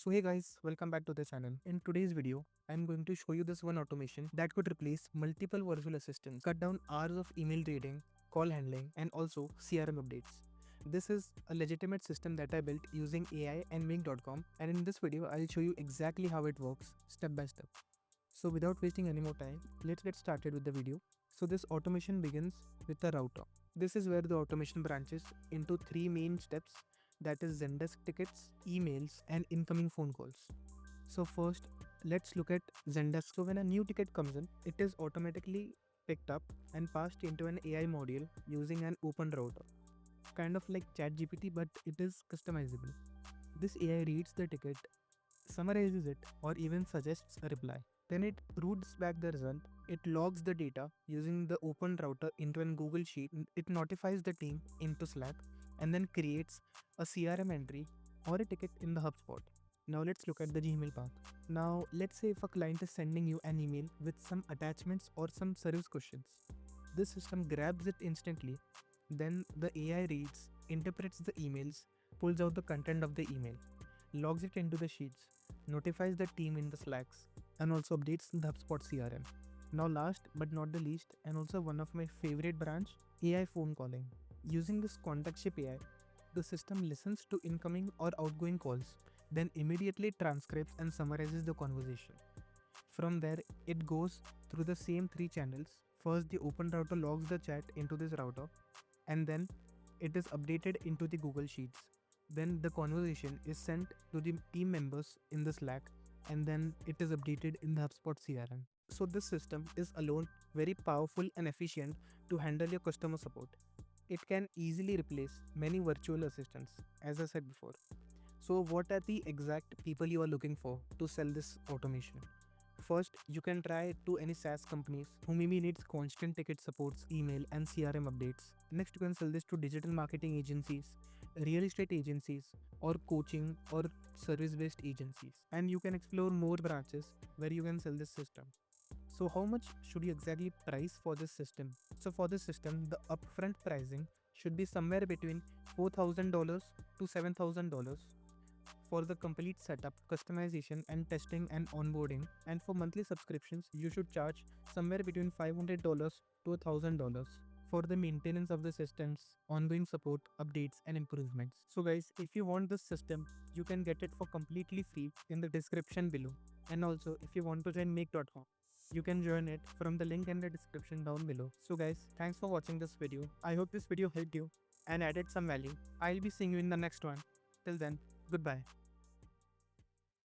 So hey guys, welcome back to the channel. In today's video, I'm going to show you this one automation that could replace multiple virtual assistants, cut down hours of email reading, call handling, and also CRM updates. This is a legitimate system that I built using AI and Wing.com, and in this video, I'll show you exactly how it works step by step. So without wasting any more time, let's get started with the video. So this automation begins with the router. This is where the automation branches into three main steps, that is Zendesk tickets, emails, and incoming phone calls. So first, let's look at Zendesk. So when a new ticket comes in, it is automatically picked up and passed into an AI module using an open router. Kind of like ChatGPT, but it is customizable. This AI reads the ticket, summarizes it, or even suggests a reply. Then it routes back the result. It logs the data using the open router into a Google Sheet. It notifies the team into Slack and then creates a CRM entry or a ticket in the HubSpot. Now let's look at the Gmail path. Now let's say if a client is sending you an email with some attachments or some service questions. This system grabs it instantly. Then the AI reads, interprets the emails, pulls out the content of the email, logs it into the sheets, notifies the team in the Slacks, and also updates the HubSpot CRM. Now last but not the least, and also one of my favorite branch, AI phone calling. Using this ContactShip AI, the system listens to incoming or outgoing calls, then immediately transcribes and summarizes the conversation. From there, it goes through the same three channels. First, the open router logs the chat into this router, and then it is updated into the Google Sheets. Then the conversation is sent to the team members in the Slack, and then it is updated in the HubSpot CRM. So this system is alone very powerful and efficient to handle your customer support. It can easily replace many virtual assistants, as I said before. So what are the exact people you are looking for to sell this automation? First, you can try to any SaaS companies who maybe needs constant ticket supports, email and CRM updates. Next, you can sell this to digital marketing agencies, real estate agencies, or coaching or service-based agencies. And you can explore more branches where you can sell this system. So how much should you exactly price for this system? So for this system, the upfront pricing should be somewhere between $4,000 to $7,000 for the complete setup, customization and testing and onboarding. And for monthly subscriptions, you should charge somewhere between $500 to $1,000 for the maintenance of the systems, ongoing support, updates and improvements. So guys, if you want this system, you can get it for completely free in the description below. And also if you want to join Make.com, you can join it from the link in the description down below. So guys, thanks for watching this video. I hope this video helped you and added some value. I'll be seeing you in the next one. Till then, goodbye.